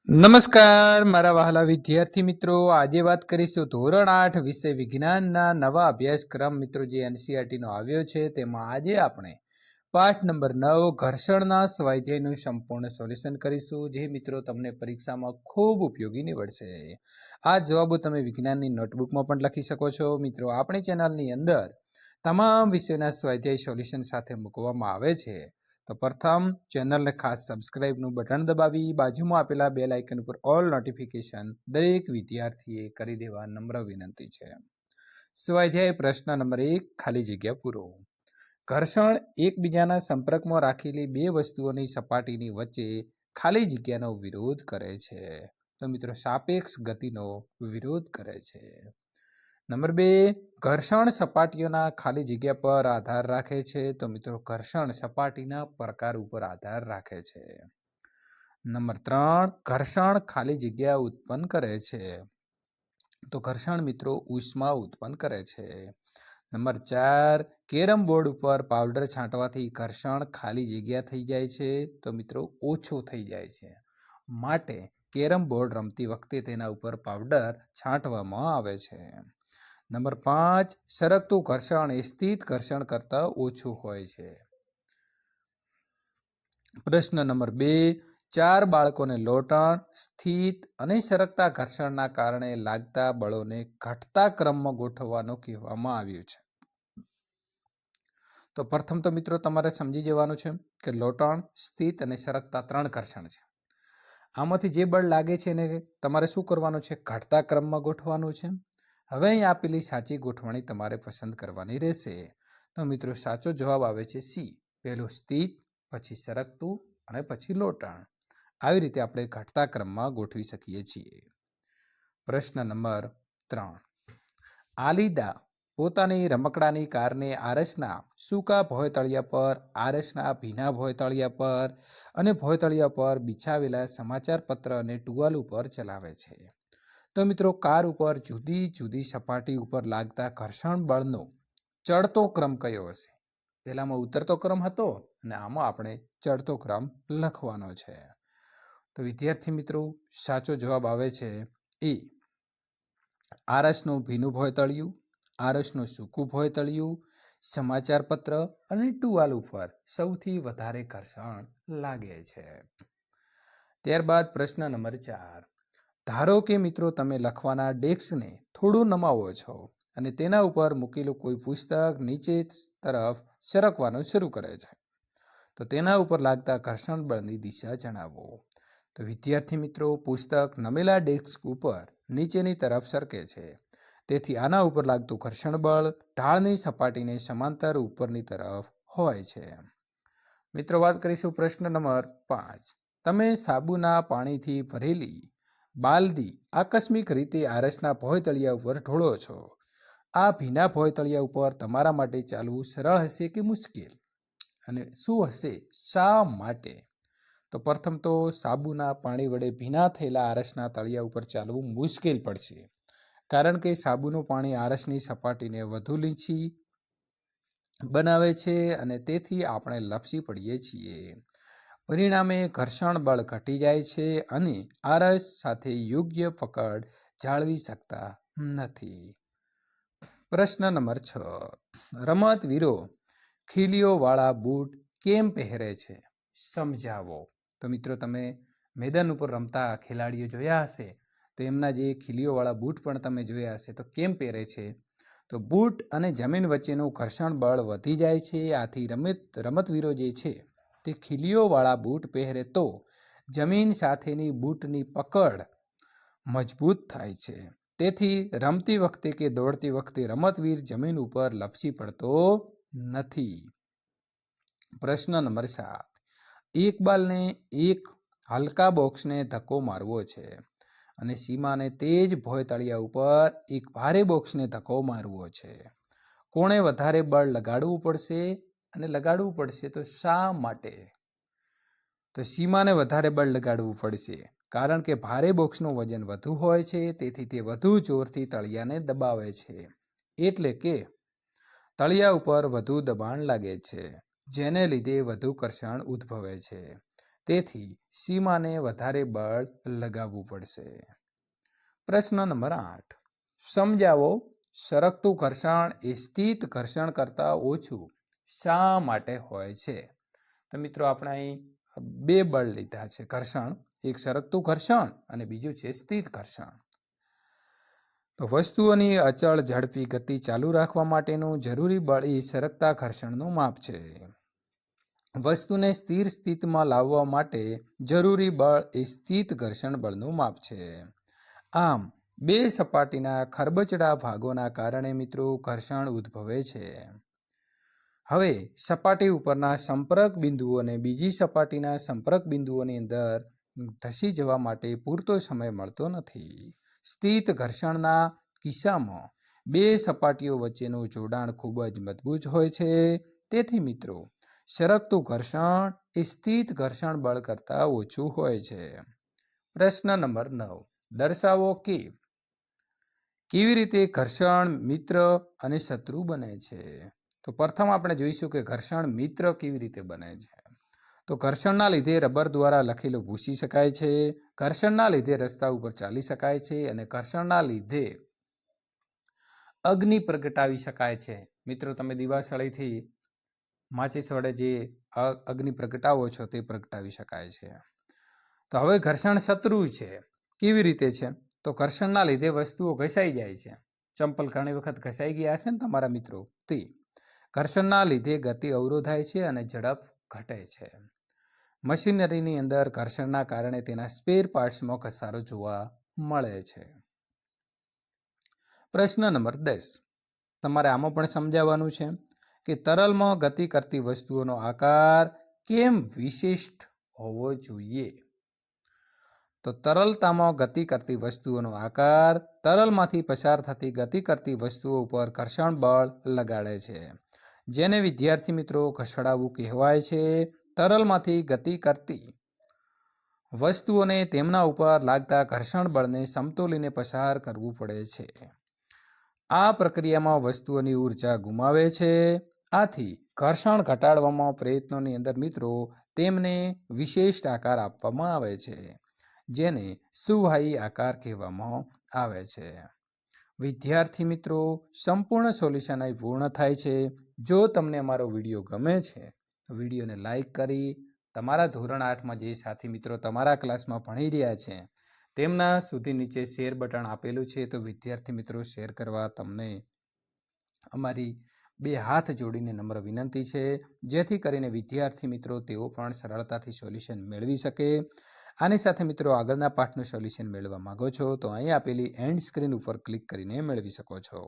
નમસ્કાર મારા વહાલા વિદ્યાર્થી મિત્રો, આજે વાત કરીશું ધોરણ 8 વિષય વિજ્ઞાનના નવા અભ્યાસક્રમ મિત્રો જે એનસીઈઆરટીનો આવ્યો છે તેમાં આજે આપણે પાઠ નંબર 9 ઘર્ષણના સ્વાધ્યાયનું સંપૂર્ણ સોલ્યુશન કરીશું, જે મિત્રો તમને પરીક્ષામાં ખૂબ ઉપયોગી નીવડશે. આ જવાબો તમે વિજ્ઞાનની નોટબુકમાં પણ લખી શકો છો. મિત્રો આપણી ચેનલની અંદર તમામ વિષયોના સ્વાધ્યાય સોલ્યુશન સાથે મૂકવામાં આવે છે. તો પ્રથમ ચેનલને ખાસ સબસ્ક્રાઇબનું બટન દબાવી બાજુમાં આપેલા બેલ આઇકન ઉપર ઓલ નોટિફિકેશન દરેક વિદ્યાર્થીએ કરી દેવા નમ્ર વિનંતી છે. સ્વાધ્યાય પ્રશ્ન નંબર 1, ખાલી જગ્યા પૂરો. ઘર્ષણ એકબીજાના સંપર્કમાં રાખેલી બે વસ્તુઓની સપાટીની વચ્ચે ખાલી જગ્યાનો વિરોધ કરે છે. તો મિત્રો સાપેક્ષ ગતિનો વિરોધ કરે છે. નંબર 2, ઘર્ષણ સપાટીઓના ખાલી જગ્યા પર આધાર રાખે છે. તો મિત્રો ઘર્ષણ સપાટીના પ્રકાર ઉપર આધાર રાખે છે. નંબર 3, ઘર્ષણ ખાલી જગ્યા ઉત્પન્ન કરે છે. તો ઘર્ષણ મિત્રો ઉષ્મા ઉત્પન્ન કરે છે. નંબર 4, કેરમ બોર્ડ ઉપર પાવડર છાંટવાથી ઘર્ષણ ખાલી જગ્યા થઈ જાય છે. તો મિત્રો ઓછું થઈ જાય છે, માટે કેરમ બોર્ડ રમતી વખતે તેના ઉપર પાવડર છાંટવામાં આવે છે. નંબર 5, સરકતું ઘર્ષણ એ સ્થિત ઘર્ષણ કરતાં ઓછું હોય છે. પ્રશ્ન નંબર 2, 4 બાળકોને લોટણ, સ્થિત અને સરકતા ઘર્ષણના કારણે લાગતા બળોને ઘટતા ક્રમમાં ગોઠવવાનું કહેવામાં આવ્યું છે. તો પ્રથમ તો મિત્રો તમારે સમજી જવાનું છે કે લોટણ, સ્થિત અને સરકતા 3 ઘર્ષણ છે. આમાંથી જે બળ લાગે છે એને તમારે શું કરવાનું છે? ઘટતા ક્રમમાં ગોઠવવાનું છે. હવે અહીં આપેલી સાચી ગોઠવણી તમારે પસંદ કરવાની રહેશે. તો મિત્રો સાચો જવાબ આવે છે સી, પહેલું સ્થિત, પછી સરકતું અને પછી લોટણ. આવી રીતે આપણે ઘટતા ક્રમમાં ગોઠવી શકીએ છીએ. પ્રશ્ન નંબર 3, આલિદા પોતાની રમકડાની કારને આરસના સૂકા ભોયતળિયા પર, આરસના ભીના ભોયતળિયા પર અને ભોયતળિયા પર બિછાવેલા સમાચાર પત્ર અને ટુવાલ ઉપર ચલાવે છે. તો મિત્રો કાર ઉપર જુદી જુદી સપાટી ઉપર લાગતા ઘર્ષણ બળનો ચડતો ક્રમ કયો હશે? પહેલામાં ઉતરતો ક્રમ હતો અને આમાં આપણે ચડતો ક્રમ લખવાનો છે. તો વિદ્યાર્થી મિત્રો સાચો જવાબ આવે છે એ, આરસનું ભીનું ભોયતળિયું, આરસનું સૂકું ભોયતળિયું, સમાચાર પત્ર અને ટુવાલ ઉપર સૌથી વધારે ઘર્ષણ લાગે છે. ત્યારબાદ પ્રશ્ન નંબર 4, ધારો કે મિત્રો તમે લખવાના ડેસ્કને થોડું નમાવો છો અને તેના ઉપર મૂકેલું કોઈ પુસ્તક નીચે તરફ સરકવાનું શરૂ કરે છે. તો તેના ઉપર લાગતા ઘર્ષણ બળની દિશા જણાવો. તો વિદ્યાર્થી મિત્રો પુસ્તક નમેલા ડેસ્ક ઉપર નીચેની તરફ સરકે છે, તેથી આના ઉપર લાગતું ઘર્ષણ બળ ઢાળની સપાટીને સમાંતર ઉપરની તરફ હોય છે. મિત્રો વાત કરીશું પ્રશ્ન નંબર 5, તમે સાબુના પાણીથી ભરેલી બાલદી આકસ્મિક રીતે આરસના ભોયતળિયા ઉપર ઢોળો છો. આ ભીના ભોયતળિયા ઉપર તમારા માટે ચાલવું સરળ હશે કે મુશ્કેલ, અને શું હશે, શા માટે? તો પ્રથમ તો સાબુના પાણી વડે ભીના થયેલા આરસના તળિયા ઉપર ચાલવું મુશ્કેલ પડશે, કારણ કે સાબુનું પાણી આરસની સપાટીને વધુ લીચી બનાવે છે અને તેથી આપણે લપસી પડીએ છીએ. પરિણામે ઘર્ષણ બળ ઘટી જાય છે અને આરસ સાથે યોગ્ય પકડ જાળવી શકતા નથી. પ્રશ્ન નંબર 6, રમતવીરો ખીલીઓવાળા બૂટ કેમ પહેરે છે? સમજાવો. તો મિત્રો તમે મેદાન ઉપર રમતા ખેલાડીઓ જોયા હશે, તો એમના જે ખીલીઓવાળા બૂટ પણ તમે જોયા હશે. તો કેમ પહેરે છે? તો બૂટ અને જમીન વચ્ચેનું ઘર્ષણ બળ વધી જાય છે. આથી રમતવીરો જે છે તે ખીલીઓવાળા બૂટ પહેરે તો જમીન સાથેની બૂટની પકડ મજબૂત થાય છે. તેથી રમતી વખતે કે દોડતી વખતે રમતવીર જમીન ઉપર લપસી પડતો નથી. પ્રશ્ન નંબર 7, એક બાલને એક હલકા બોક્સને ધક્કો મારવો છે અને સીમાને તેજ ભોયતળિયા ઉપર એક ભારે બોક્સને ધક્કો મારવો છે. કોણે વધારે બળ લગાડવું પડશે અને લગાડવું પડશે તો શા માટે? તો સીમાને વધારે બળ લગાડવું પડશે, કારણ કે ભારે બોક્સનું વજન વધુ હોય છે, તેથી તે વધુ જોરથી તળિયાને દબાવે છે, એટલે કે તળિયા ઉપર વધુ દબાણ લાગે છે, જેને લીધે વધુ ઘર્ષણ ઉદ્ભવે છે. તેથી સીમાને વધારે બળ લગાવવું પડશે. પ્રશ્ન નંબર 8, સમજાવો સરકતું ઘર્ષણ એ સ્થિત ઘર્ષણ કરતાં ઓછું શા માટે હોય છે? તો મિત્રો આપણે અહીં બે બળ લીધા છે ઘર્ષણ, એક સરકતું ઘર્ષણ અને બીજું છે સ્થિત ઘર્ષણ. તો વસ્તુઓની અચળ ઝડપી ગતિ ચાલુ રાખવા માટેનું જરૂરી બળ એ સરકતા ઘર્ષણનું માપ છે. વસ્તુને સ્થિર સ્થિતિમાં લાવવા માટે જરૂરી બળ એ સ્થિત ઘર્ષણ બળનું માપ છે. આમ બે સપાટીના ખરબચડા ભાગોના કારણે મિત્રો ઘર્ષણ ઉદ્ભવે છે. હવે સપાટી ઉપરના સંપર્ક બિંદુઓને બીજી સપાટીના સંપર્ક બિંદુઓની અંદર ધસી જવા માટે પૂરતો સમય મળતો નથી. સ્થિત ઘર્ષણના કિસ્સામાં બે સપાટીઓ વચ્ચેનું જોડાણ ખૂબ જ મજબૂત હોય છે. તેથી મિત્રો સરકતું ઘર્ષણ એ સ્થિત ઘર્ષણ બળ કરતાં ઓછું હોય છે. પ્રશ્ન નંબર 9, દર્શાવો કે કેવી રીતે ઘર્ષણ મિત્ર અને શત્રુ બને છે? તો પ્રથમ આપણે જોઈશું કે ઘર્ષણ મિત્ર કેવી રીતે બને છે. તો ઘર્ષણના લીધે રબર દ્વારા લખેલું ભૂંસી શકાય છે, ઘર્ષણના લીધે રસ્તા ઉપર ચાલી શકાય છે અને ઘર્ષણના લીધે અગ્નિ પ્રગટાવી શકાય છે. મિત્રો તમે દિવાસળીથી માચીસ વડે જે અગ્નિ પ્રગટાવો છો તે પ્રગટાવી શકાય છે. તો હવે ઘર્ષણ શત્રુ છે. કેવી રીતે છે? તો ઘર્ષણના લીધે વસ્તુઓ ઘસાઈ જાય છે. ચંપલ ઘણી વખત ઘસાઈ ગયા હશે ને તમારા મિત્રો, તે ઘર્ષણના લીધે ગતિ અવરોધાય છે અને ઝડપ ઘટે છે. મશીનરીની અંદર ઘર્ષણના કારણે તેના સ્પેર પાર્ટ્સમાં ઘસારો જોવા મળે છે. પ્રશ્ન નંબર 10, તમારે આમાં પણ સમજાવવાનું છે કે તરલમાં ગતિ કરતી વસ્તુઓનો આકાર કેમ વિશિષ્ટ હોવો જોઈએ? તો તરલતામાં ગતિ કરતી વસ્તુઓનો આકાર તરલમાંથી પસાર થતી ગતિ કરતી વસ્તુઓ ઉપર ઘર્ષણ બળ લગાડે છે, જેને વિદ્યાર્થી મિત્રો ઘસડાવવું કહેવાય છે. તરલમાંથી ગતિ કરતી વસ્તુઓને તેમના ઉપર લાગતા ઘર્ષણ બળને સમતોલીને પસાર કરવું પડે છે. આ પ્રક્રિયામાં વસ્તુઓની ઉર્જા ગુમાવે છે. આથી ઘર્ષણ ઘટાડવામાં પ્રયત્નોની અંદર મિત્રો તેમને વિશેષ આકાર આપવામાં આવે છે, જેને સુવાહી આકાર કહેવામાં આવે છે. વિદ્યાર્થી મિત્રો, સંપૂર્ણ સોલ્યુશન અહીં પૂર્ણ થાય છે. જો તમને અમારો વિડીયો ગમે છે તો વિડીયોને લાઈક કરી તમારા ધોરણ 8માં જે સાથી મિત્રો તમારા ક્લાસમાં ભણી રહ્યા છે તેમના સુધી નીચે શેર બટન આપેલું છે, તો વિદ્યાર્થી મિત્રો શેર કરવા તમને અમારી બે હાથ જોડીને નમ્ર વિનંતી છે, જેથી કરીને વિદ્યાર્થી મિત્રો તેઓ પણ સરળતાથી સોલ્યુશન મેળવી શકે. આની સાથે મિત્રો આગળના પાઠનું સોલ્યુશન મેળવવા માંગો છો તો અહીં આપેલી એન્ડ સ્ક્રીન ઉપર ક્લિક કરીને મેળવી શકો છો.